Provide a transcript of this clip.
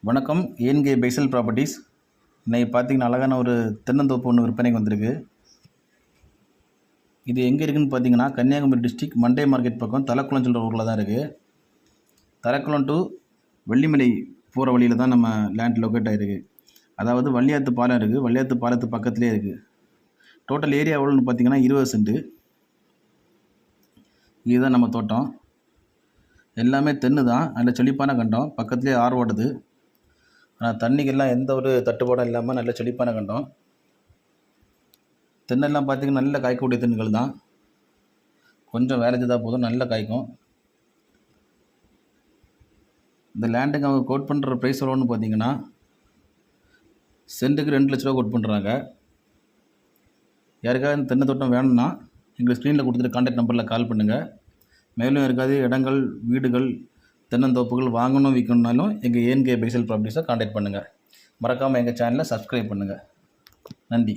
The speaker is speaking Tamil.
வணக்கம். ஏன்கே பைசல் ப்ராப்பர்ட்டிஸ். இன்னைக்கு பார்த்தீங்கன்னா அழகான ஒரு தென்னந்தோப்பு ஒன்று விற்பனைக்கு வந்திருக்கு. இது எங்கே இருக்குதுன்னு பார்த்தீங்கன்னா கன்னியாகுமரி டிஸ்ட்ரிக்ட் மண்டே மார்க்கெட் பக்கம் தலக்குளம் சொல்கிற ஊரில் தான் இருக்குது. தலக்குளம் டு வெள்ளிமலை போகிற வழியில் தான் நம்ம லேண்ட் லொக்கேட் ஆகிருக்கு. அதாவது வள்ளியாத்து பாலம் இருக்குது. வள்ளியாத்து பாலத்து பக்கத்துலேயே இருக்குது. டோட்டல் ஏரியா எவ்வளோன்னு பார்த்தீங்கன்னா 20 சென்ட். இதுதான் நம்ம தோட்டம். எல்லாமே தென்னு தான். அதில் செழிப்பான கண்டம். பக்கத்துலேயே ஆறு ஓடுது. ஆனால் தண்ணிக்கெல்லாம் எந்த ஒரு தட்டுப்பாடும் இல்லாமல் நல்ல செழிப்பான கண்டம். தென்னெல்லாம் பார்த்திங்கன்னா நல்ல காய்க்கக்கூடிய தென்னுகள் தான். கொஞ்சம் வேலை செய்தால் போதும், நல்ல காய்க்கும். இந்த லேண்டுக்கு அவங்க கோட் பண்ணுற ப்ரைஸ் எவ்வளோன்னு பார்த்தீங்கன்னா சென்ட்டுக்கு 2 லட்ச ரூபா கோட் பண்ணுறாங்க. யாருக்காவது இந்த தென்னை தோட்டம் வேணும்னா எங்களுக்கு ஸ்க்ரீனில் கொடுத்துட்டு கான்டாக்ட் நம்பரில் கால் பண்ணுங்கள். மேலும் யாருக்காவது இடங்கள், வீடுகள், தென்னந்தோப்புகள் வாங்கணும் விற்கணுன்னாலும் எங்கள் ஏன்கே பைசல் ப்ராப்பர்ட்டிஸை கான்டாக்ட் பண்ணுங்கள். மறக்காமல் எங்கள் சேனலை சப்ஸ்கிரைப் பண்ணுங்கள். நன்றி.